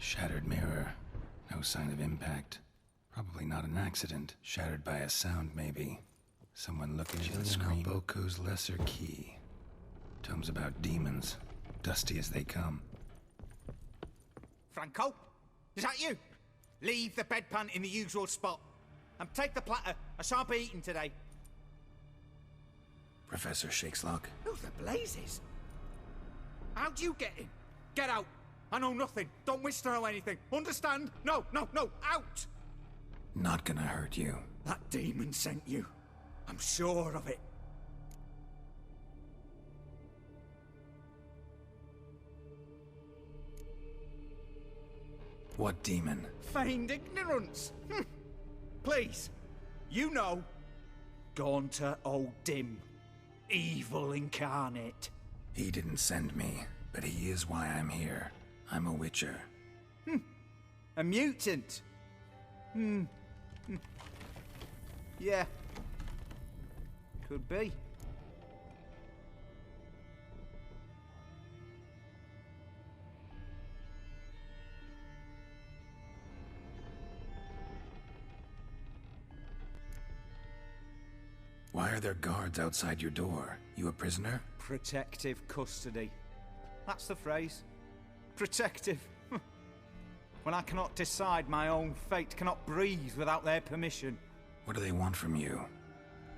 Shattered mirror. No sign of impact. Probably not an accident. Shattered by a sound, maybe. Someone looking at the screen. Boko's lesser key. Tomes about demons. Dusty as they come. Franco? Is that you? Leave the bedpan in the usual spot. And take the platter. I shan't be eating today. Professor Shakeslock. Who the blazes? How'd you get in? Get out! I know nothing. Don't wish to know anything. Understand? No, no, no! Out! Not gonna hurt you. That demon sent you. I'm sure of it. What demon? Feigned ignorance. Please, you know. Gaunter O'Dim. Evil incarnate. He didn't send me, but he is why I'm here. I'm a witcher. A mutant. Yeah. Could be. Why are there guards outside your door? You a prisoner? Protective custody. That's the phrase. Protective. When I cannot decide my own fate, cannot breathe without their permission. What do they want from you?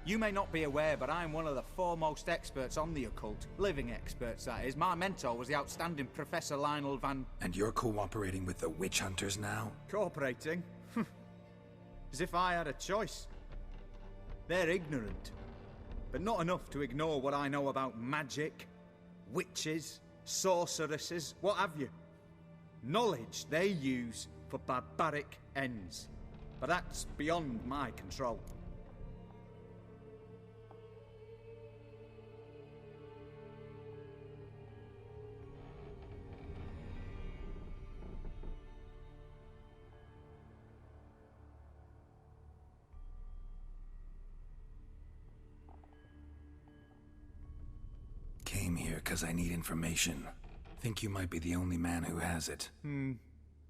You may not be aware, but I'm one of the foremost experts on the occult. Living experts, that is. My mentor was the outstanding Professor Lionel Van... And you're cooperating with the witch hunters now? Cooperating? As if I had a choice. They're ignorant, but not enough to ignore what I know about magic, witches, sorceresses, what have you. Knowledge they use for barbaric ends, but that's beyond my control. Came here because I need information. Think you might be the only man who has it.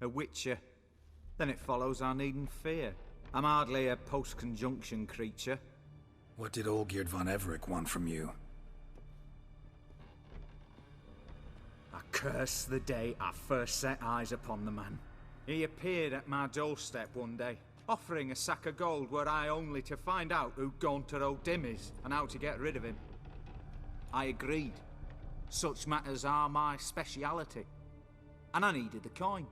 A witcher. Then it follows I needn't fear. I'm hardly a post-conjunction creature. What did Olgierd von Everec want from you? I curse the day I first set eyes upon the man. He appeared at my doorstep one day, offering a sack of gold were I only to find out who Gaunter O'Dim is and how to get rid of him. I agreed. Such matters are my speciality. And I needed the coin.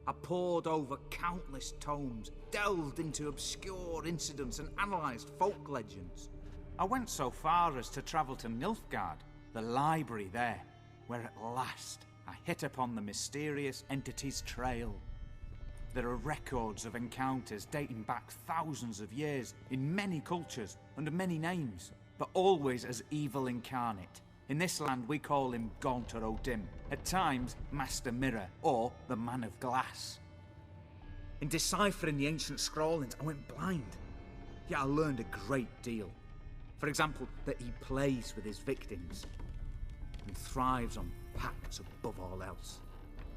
I pored over countless tomes, delved into obscure incidents and analysed folk legends. I went so far as to travel to Nilfgaard, the library there, where at last I hit upon the mysterious entity's trail. There are records of encounters dating back thousands of years in many cultures under many names, but always as evil incarnate. In this land we call him Gaunter O'Dim, at times Master Mirror, or the Man of Glass. In deciphering the ancient scrawlings I went blind, yet I learned a great deal. For example, that he plays with his victims, and thrives on pacts above all else.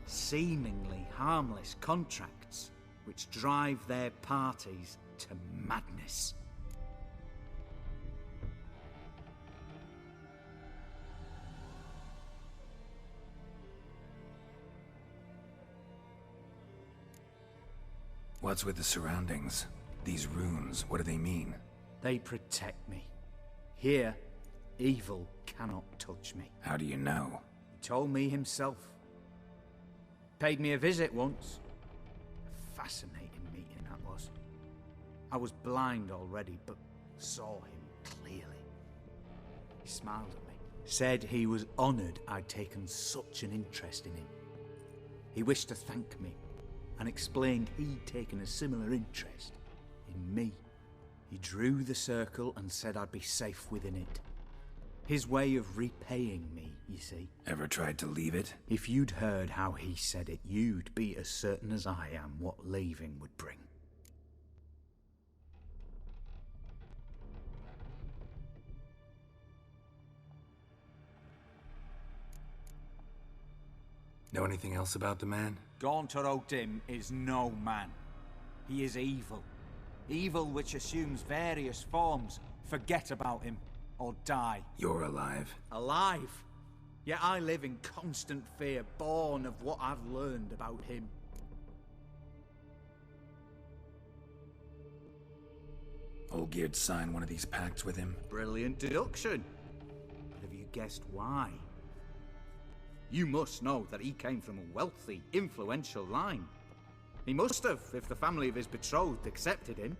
Seemingly harmless contracts, which drive their parties to madness. What's with the surroundings? These runes, what do they mean? They protect me. Here, evil cannot touch me. How do you know? He told me himself. Paid me a visit once. A fascinating meeting that was. I was blind already, but saw him clearly. He smiled at me. Said he was honoured I'd taken such an interest in him. He wished to thank me, and explained he'd taken a similar interest in me. He drew the circle and said I'd be safe within it. His way of repaying me, you see. Ever tried to leave it? If you'd heard how he said it, you'd be as certain as I am what leaving would bring. Know anything else about the man? Gaunter O'Dim is no man. He is evil. Evil which assumes various forms. Forget about him, or die. You're alive. Alive? Yet I live in constant fear, born of what I've learned about him. Olgierd signed one of these pacts with him? Brilliant deduction. But have you guessed why? You must know that he came from a wealthy, influential line. He must have, if the family of his betrothed accepted him.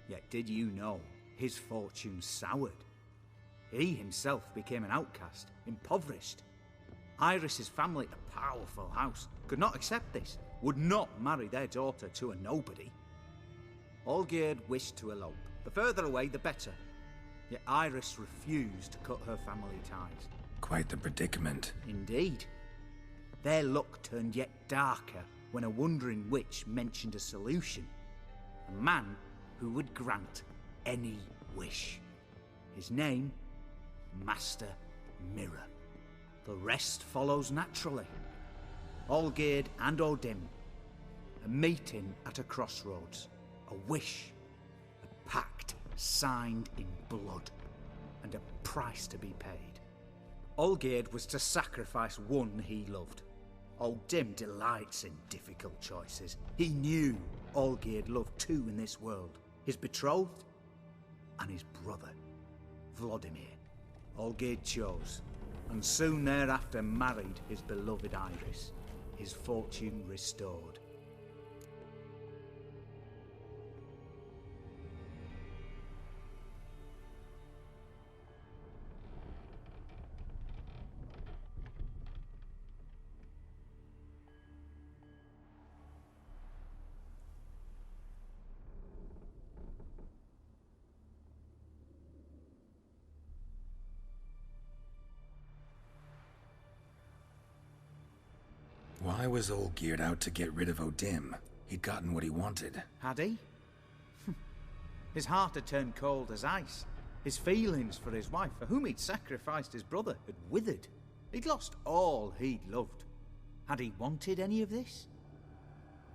Yet did you know his fortune soured? He himself became an outcast, impoverished. Iris's family, a powerful house, could not accept this, would not marry their daughter to a nobody. Olgierd wished to elope. The further away, the better. Yet Iris refused to cut her family ties. Quite the predicament. Indeed. Their luck turned yet darker when a wandering witch mentioned a solution. A man who would grant any wish. His name, Master Mirror. The rest follows naturally. Olgierd and O'Dim, a meeting at a crossroads, a wish, a pact signed in blood, and a price to be paid. Olgierd was to sacrifice one he loved. O'Dim delights in difficult choices. He knew Olgierd loved two in this world, his betrothed and his brother, Vladimir. Olgierd chose, and soon thereafter married his beloved Iris, his fortune restored. Why was Olgierd out to get rid of O'Dim? He'd gotten what he wanted. Had he? His heart had turned cold as ice. His feelings for his wife, for whom he'd sacrificed his brother, had withered. He'd lost all he'd loved. Had he wanted any of this?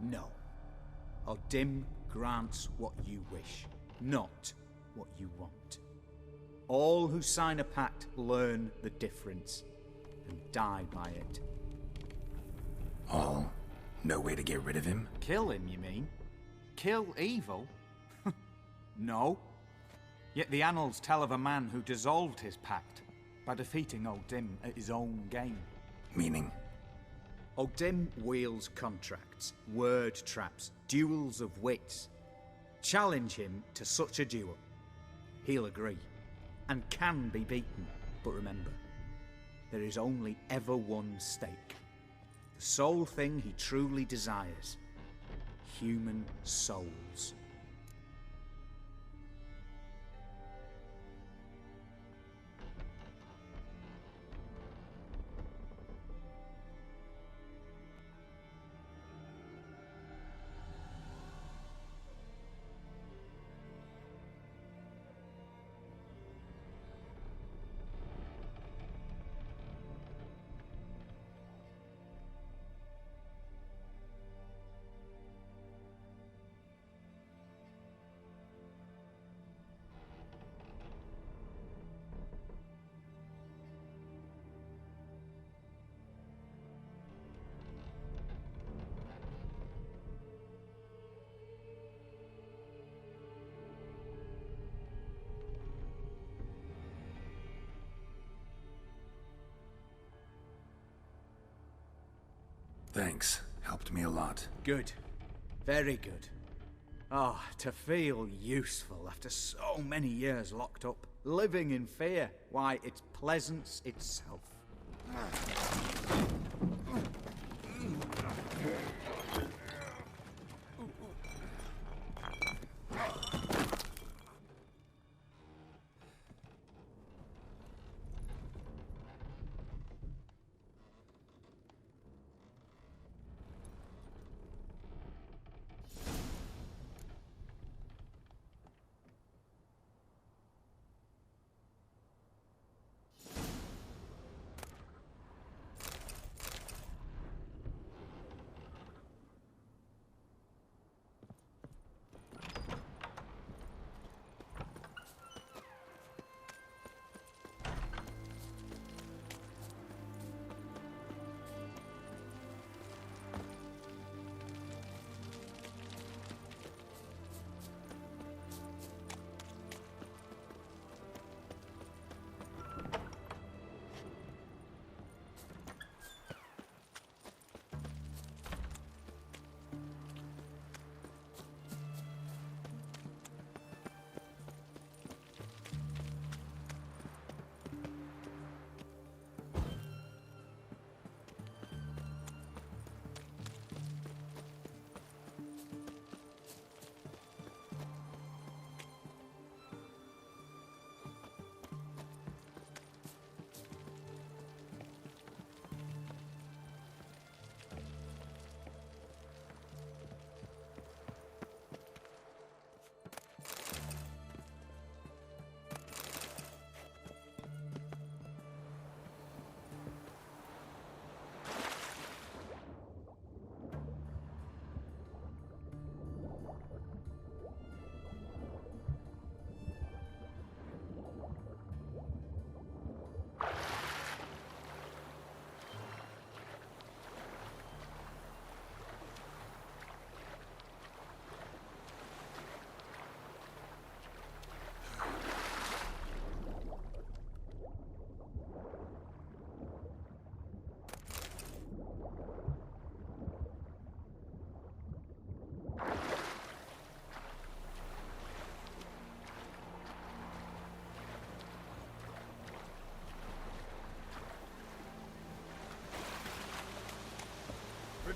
No. O'Dim grants what you wish, not what you want. All who sign a pact learn the difference and die by it. All? No way to get rid of him? Kill him, you mean? Kill evil? No. Yet the annals tell of a man who dissolved his pact by defeating O'Dim at his own game. Meaning? O'Dim wields contracts, word traps, duels of wits. Challenge him to such a duel. He'll agree, and can be beaten. But remember, there is only ever one stake. The sole thing he truly desires. Human souls. Thanks. Helped me a lot. Good. Very good. Ah, to feel useful after so many years locked up, living in fear. Why, it's pleasance itself.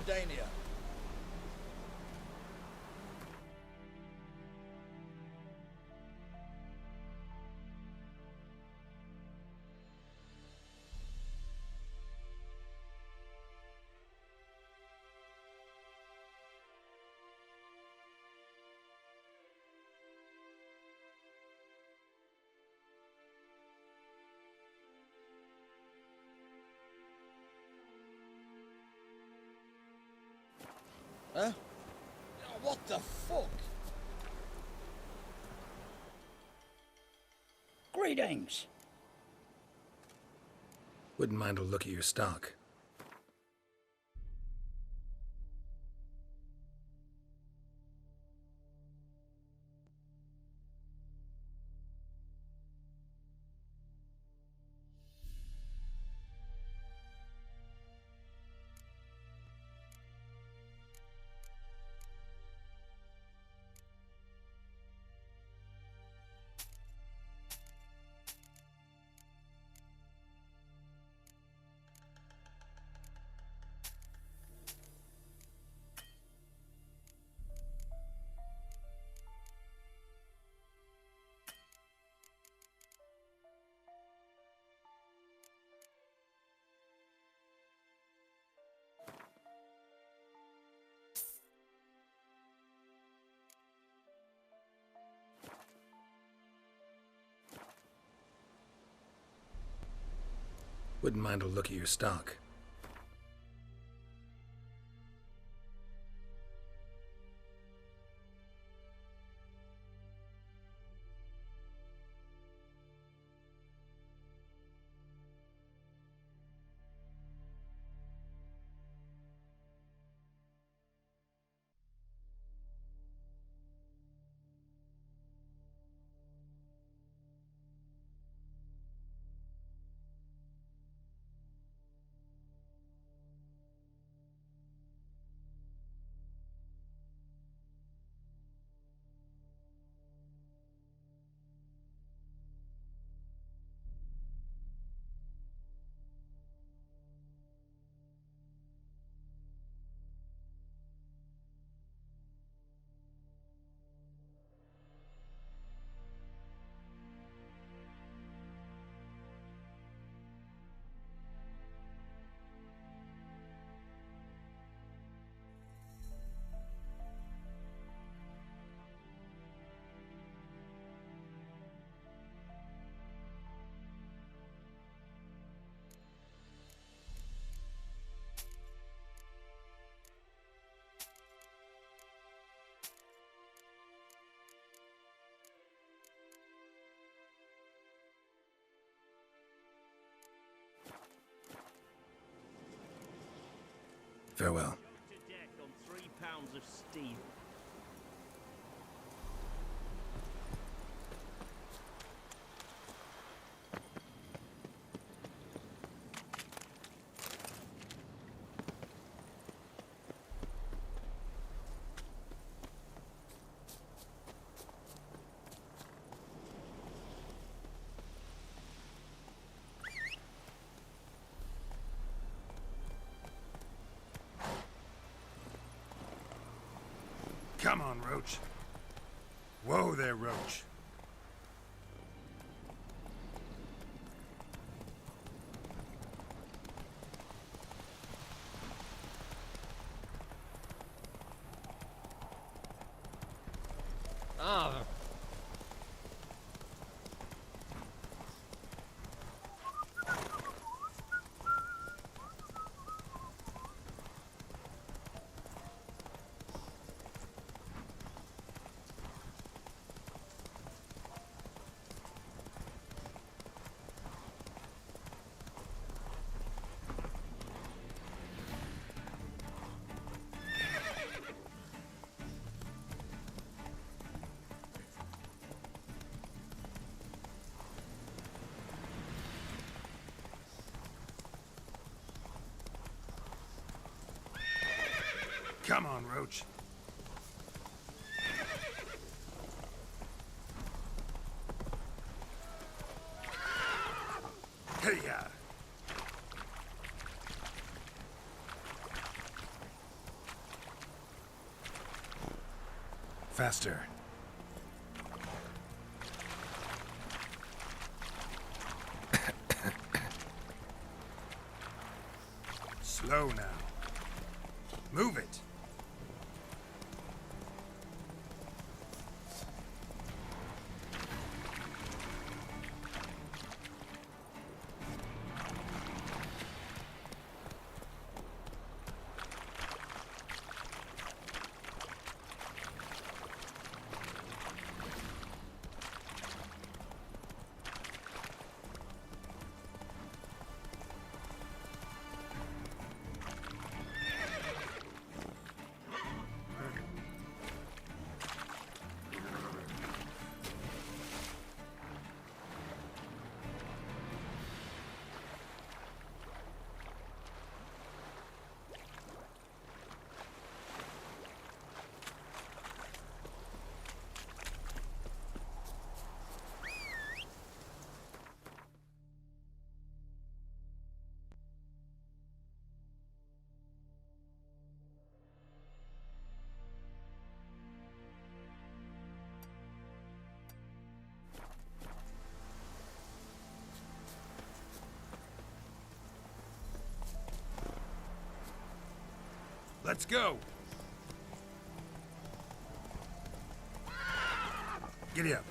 Dania. Huh? Oh, what the fuck? Greetings. Wouldn't mind a look at your stock. Wouldn't mind a look at your stock. Farewell. To deck on 3 pounds of steel. Come on, Roach. Whoa there, Roach. Ah. Come on, Roach. Hey-ya! Faster. Slow now. Move it. Let's go. Giddy up.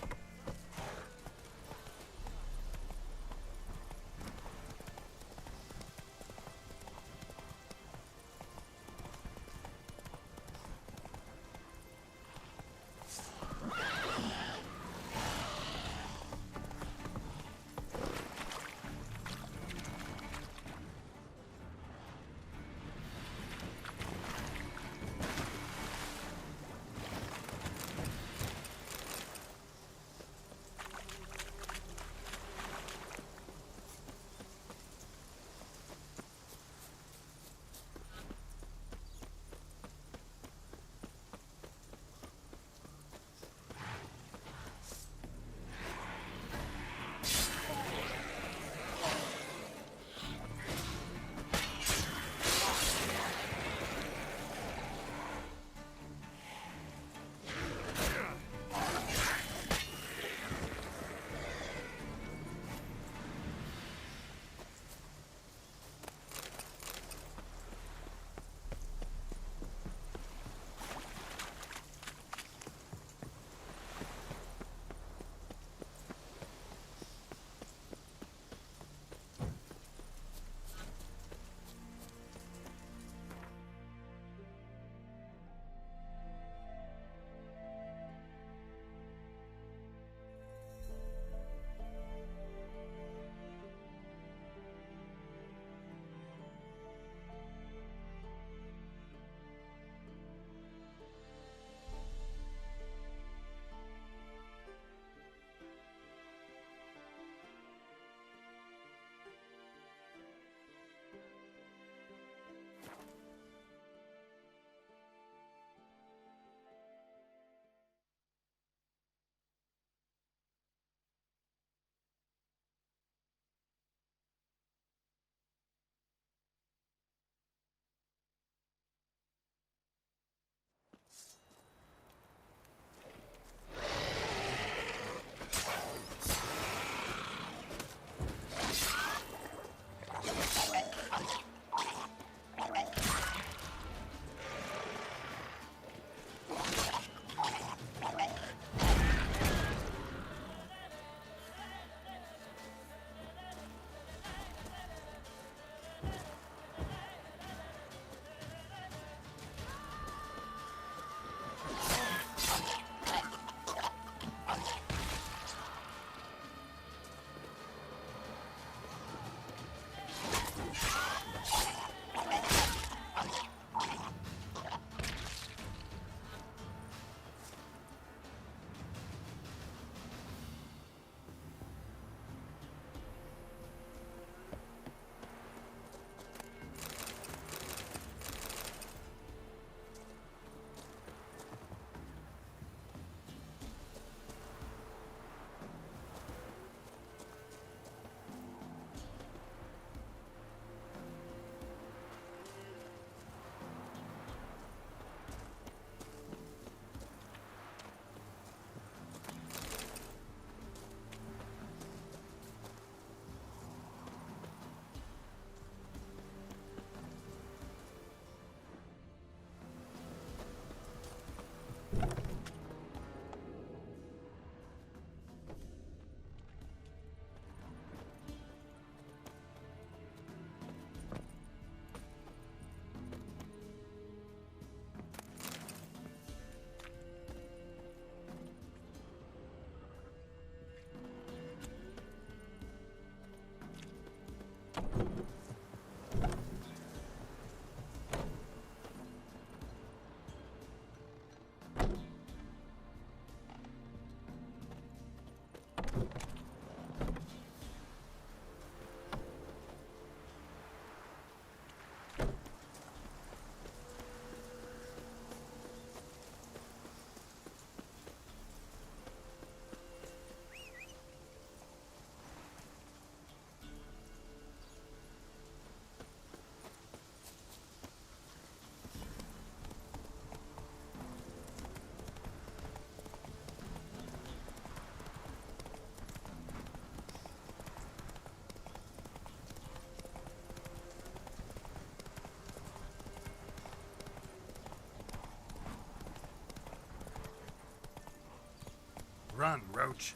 run, Roach.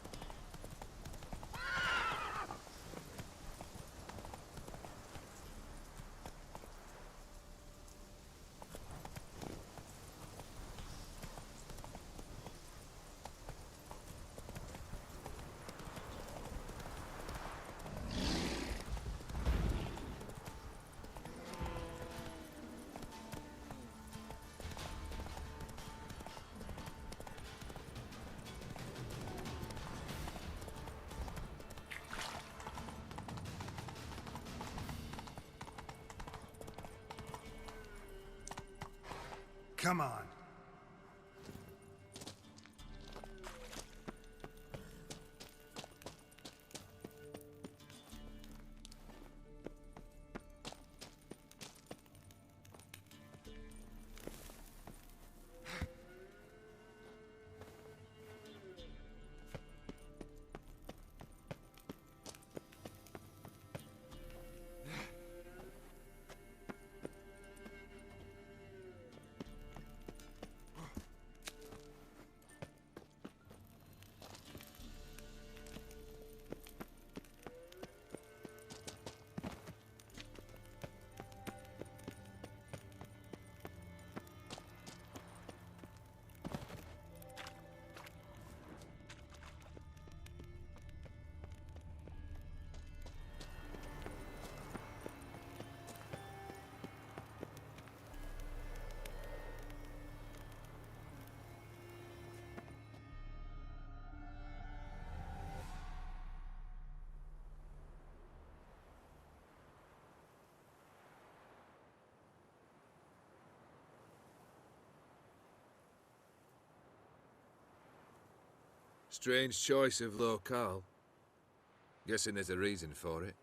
Come on. Strange choice of locale. Guessing there's a reason for it.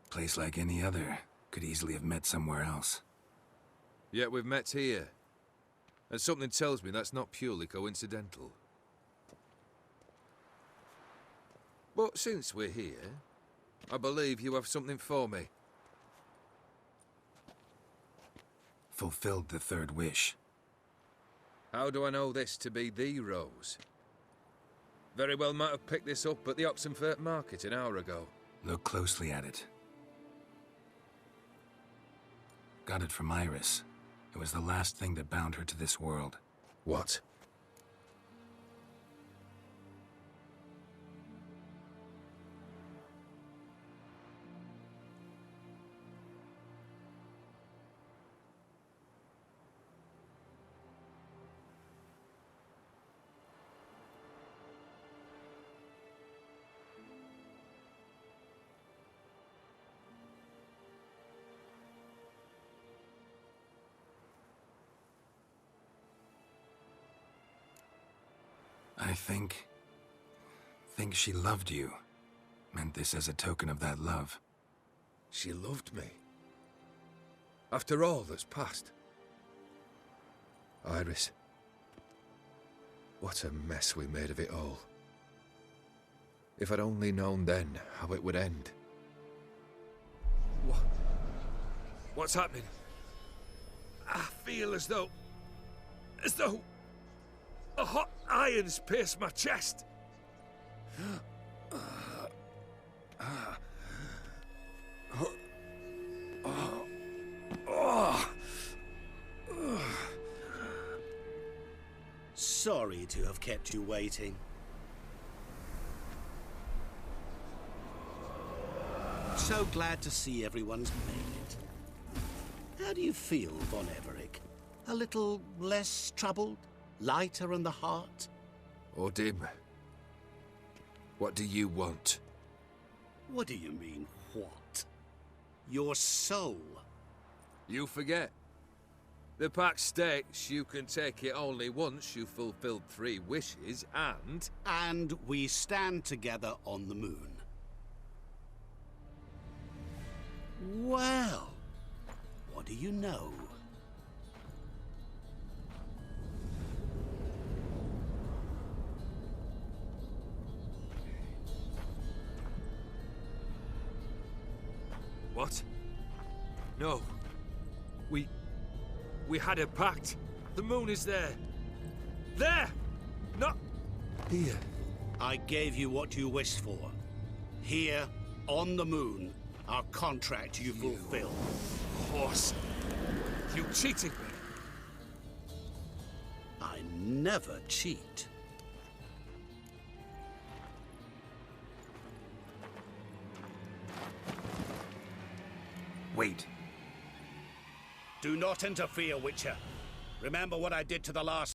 Place like any other. Could easily have met somewhere else. Yet we've met here. And something tells me that's not purely coincidental. But since we're here, I believe you have something for me. Fulfilled the third wish. How do I know this to be the rose? Very well might have picked this up at the Oxenfurt market an hour ago. Look closely at it. Got it from Iris. It was the last thing that bound her to this world. What? I think she loved you. Meant this as a token of that love. She loved me. After all that's passed. Iris. What a mess we made of it all. If I'd only known then how it would end. What's happening? I feel as though a hot iron's pierced my chest. Sorry to have kept you waiting. So glad to see everyone's made it. How do you feel, Von Everich? A little less troubled? Lighter in the heart? Odim, what do you want? What do you mean, what? Your soul. You forget. The pact states you can take it only once you've fulfilled 3 wishes, and... And we stand together on the moon. What do you know? What? No. We had a pact. The moon is there. There! Not here. I gave you what you wished for. Here, on the moon, our contract you fulfilled. Horse. You cheated me. I never cheat. Wait. Do not interfere, Witcher. Remember what I did to the last